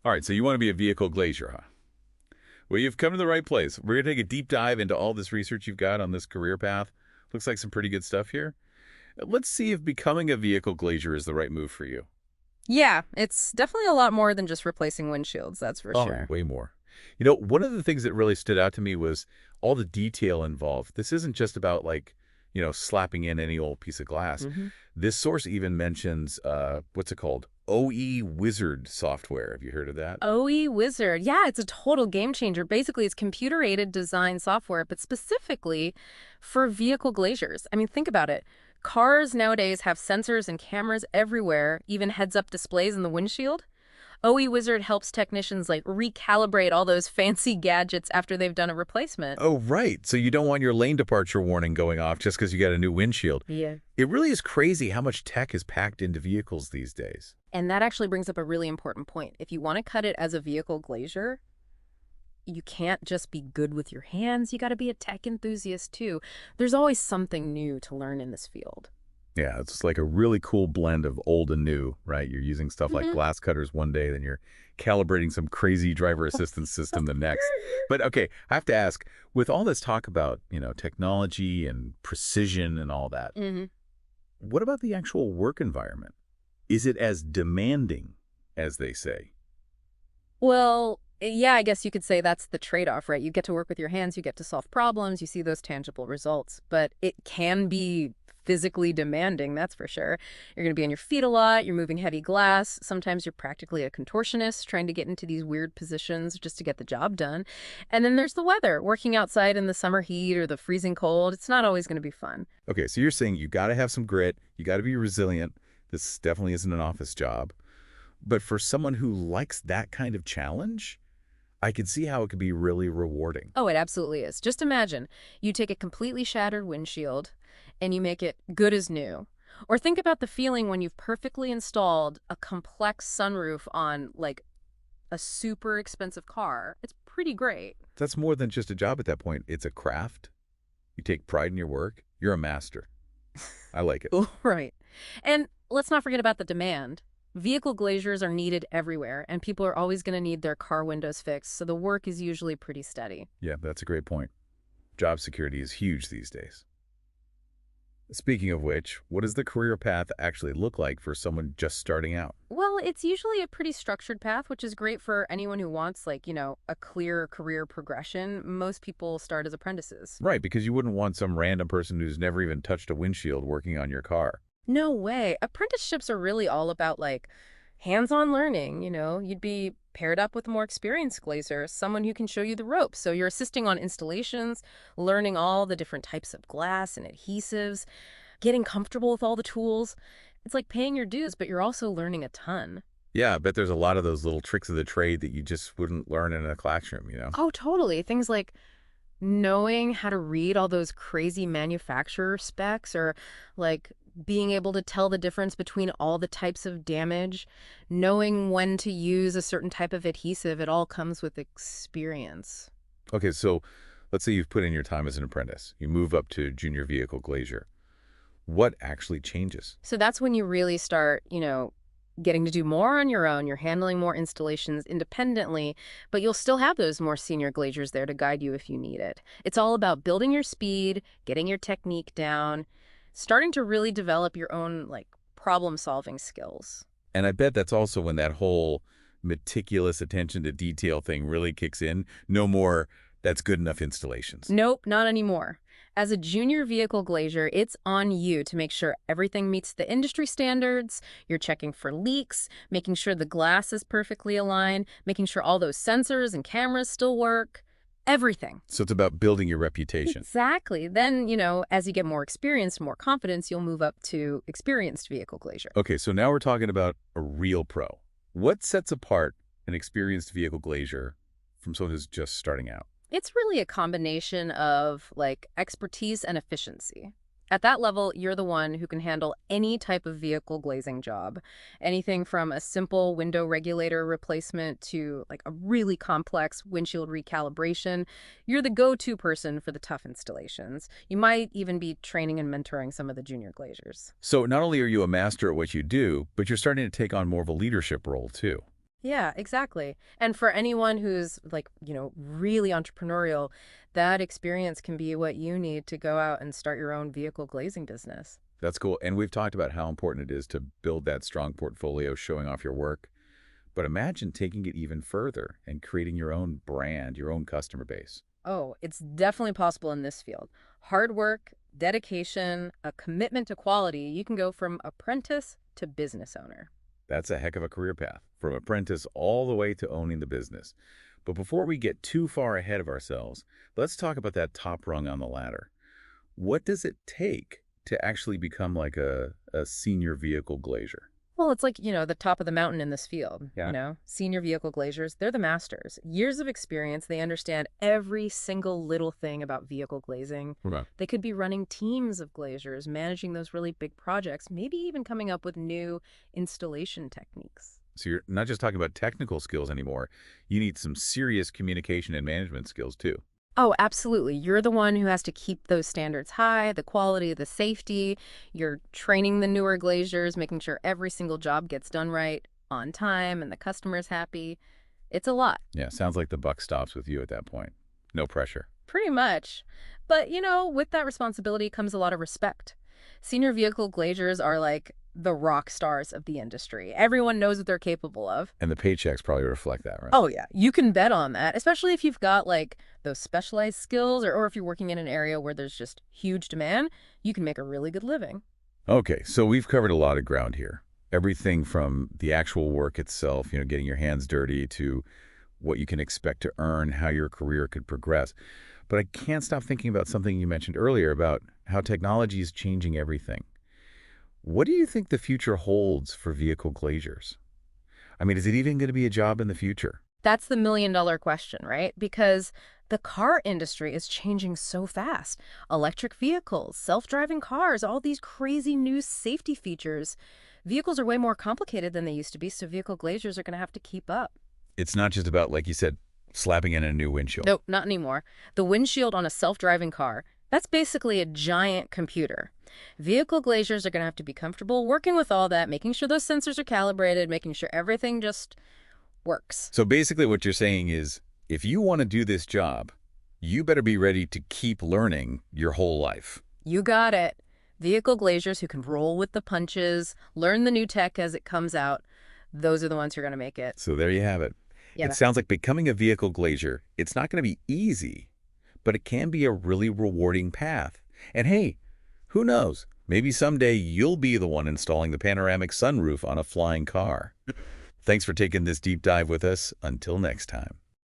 All right, so you want to be a vehicle glazier, huh? Well, you've come to the right place. We're going to take a deep dive into all this research you've got on this career path. Looks like some pretty good stuff here. Let's see if becoming a vehicle glazier is the right move for you. Yeah, it's definitely a lot more than just replacing windshields, that's for Oh, sure. way more. One of the things that really stood out to me was all the detail involved. This isn't just about slapping in any old piece of glass. hmm This source even mentions, what's it called? OE Wizard software. Have you heard of that? OE Wizard. Yeah, it's a total game changer. Basically, it's computer-aided design software, but specifically for vehicle glaziers. I mean, think about it. Cars nowadays have sensors and cameras everywhere, even heads-up displays in the windshield. OE Wizard helps technicians recalibrate all those fancy gadgets after they've done a replacement. Oh, right. So you don't want your lane departure warning going off just because you got a new windshield. Yeah. It really is crazy how much tech is packed into vehicles these days. And that actually brings up a really important point. If you want to cut it as a vehicle glazier, you can't just be good with your hands. You got to be a tech enthusiast too. There's always something new to learn in this field. Yeah, it's like a really cool blend of old and new, right? You're using stuff like hmm glass cutters one day, then you're calibrating some crazy driver assistance system the next. But okay, I have to ask, with all this talk about, technology and precision and all that, hmm what about the actual work environment? Is it as demanding as they say? Well, yeah, I guess you could say that's the trade-off, right? You get to work with your hands, you get to solve problems, you see those tangible results, but it can be physically demanding, that's for sure. You're going to be on your feet a lot, you're moving heavy glass, sometimes you're practically a contortionist trying to get into these weird positions just to get the job done. And then there's the weather, working outside in the summer heat or the freezing cold. It's not always going to be fun. Okay, so you're saying you got to have some grit, you got to be resilient. This definitely isn't an office job. But for someone who likes that kind of challenge, I could see how it could be really rewarding. Oh, it absolutely is. Just imagine you take a completely shattered windshield and you make it good as new. Or think about the feeling when you've perfectly installed a complex sunroof on, a super expensive car. It's pretty great. That's more than just a job at that point. It's a craft. You take pride in your work. You're a master. I like it. Right. And let's not forget about the demand. Vehicle glaziers are needed everywhere, and people are always going to need their car windows fixed, so the work is usually pretty steady. Yeah, that's a great point. Job security is huge these days. Speaking of which, what does the career path actually look like for someone just starting out? Well, it's usually a pretty structured path, which is great for anyone who wants, a clear career progression. Most people start as apprentices. Right, because you wouldn't want some random person who's never even touched a windshield working on your car. No way. Apprenticeships are really all about, hands-on learning. You'd be paired up with a more experienced glazier, someone who can show you the ropes. So you're assisting on installations, learning all the different types of glass and adhesives, getting comfortable with all the tools. It's like paying your dues, but you're also learning a ton. Yeah, I bet there's a lot of those little tricks of the trade that you just wouldn't learn in a classroom. Oh, totally. Things like knowing how to read all those crazy manufacturer specs or being able to tell the difference between all the types of damage, knowing when to use a certain type of adhesive, it all comes with experience. Okay, so let's say you've put in your time as an apprentice. You move up to junior vehicle glazier. What actually changes? So that's when you really start, getting to do more on your own. You're handling more installations independently, but you'll still have those more senior glaziers there to guide you if you need it. It's all about building your speed, getting your technique down, starting to really develop your own problem-solving skills. And I bet that's also when that whole meticulous attention to detail thing really kicks in. No more, that's good enough installations. Nope, not anymore. As a junior vehicle glazier, it's on you to make sure everything meets the industry standards. You're checking for leaks, making sure the glass is perfectly aligned, making sure all those sensors and cameras still work. Everything. So it's about building your reputation. Exactly. Then, as you get more experience, more confidence, you'll move up to experienced vehicle glazier. Okay, so now we're talking about a real pro. What sets apart an experienced vehicle glazier from someone who's just starting out? It's really a combination of expertise and efficiency. At that level, you're the one who can handle any type of vehicle glazing job. Anything from a simple window regulator replacement to a really complex windshield recalibration. You're the go-to person for the tough installations. You might even be training and mentoring some of the junior glaziers. So not only are you a master at what you do, but you're starting to take on more of a leadership role too. Yeah, exactly. And for anyone who's like, really entrepreneurial, that experience can be what you need to go out and start your own vehicle glazing business. That's cool. And we've talked about how important it is to build that strong portfolio, showing off your work. But imagine taking it even further and creating your own brand, your own customer base. Oh, it's definitely possible in this field. Hard work, dedication, a commitment to quality, you can go from apprentice to business owner. That's a heck of a career path, from apprentice all the way to owning the business. But before we get too far ahead of ourselves, let's talk about that top rung on the ladder. What does it take to actually become like a senior vehicle glazier? Well, it's like, the top of the mountain in this field, Yeah. Senior vehicle glaziers, they're the masters. Years of experience, they understand every single little thing about vehicle glazing. Right. They could be running teams of glaziers, managing those really big projects, maybe even coming up with new installation techniques. So you're not just talking about technical skills anymore. You need some serious communication and management skills too. Oh, absolutely. You're the one who has to keep those standards high, the quality, the safety. You're training the newer glaziers, making sure every single job gets done right, on time, and the customer's happy. It's a lot, Yeah, sounds like the buck stops with you at that point. No pressure. pretty much. But, with that responsibility comes a lot of respect. Senior vehicle glaziers are like the rock stars of the industry. Everyone knows what they're capable of. And the paychecks probably reflect that, right? Oh, yeah. You can bet on that, especially if you've got like those specialized skills or if you're working in an area where there's just huge demand, you can make a really good living. Okay, so we've covered a lot of ground here. Everything from the actual work itself, getting your hands dirty, to what you can expect to earn, how your career could progress. But I can't stop thinking about something you mentioned earlier about how technology is changing everything. What do you think the future holds for vehicle glaziers? I mean, is it even going to be a job in the future? That's the million-dollar question, right? Because the car industry is changing so fast. Electric vehicles, self-driving cars, all these crazy new safety features. Vehicles are way more complicated than they used to be, so vehicle glaziers are going to have to keep up. It's not just about, like you said, slapping in a new windshield. Nope, not anymore. The windshield on a self-driving car, that's basically a giant computer. Vehicle glaziers are going to have to be comfortable working with all that, making sure those sensors are calibrated, making sure everything just works. So basically what you're saying is, if you want to do this job, you better be ready to keep learning your whole life. You got it. Vehicle glaziers who can roll with the punches, learn the new tech as it comes out, those are the ones who are going to make it. So there you have it. Yeah. It sounds like becoming a vehicle glazier, it's not going to be easy, but it can be a really rewarding path. And hey, who knows? Maybe someday you'll be the one installing the panoramic sunroof on a flying car. Thanks for taking this deep dive with us. Until next time.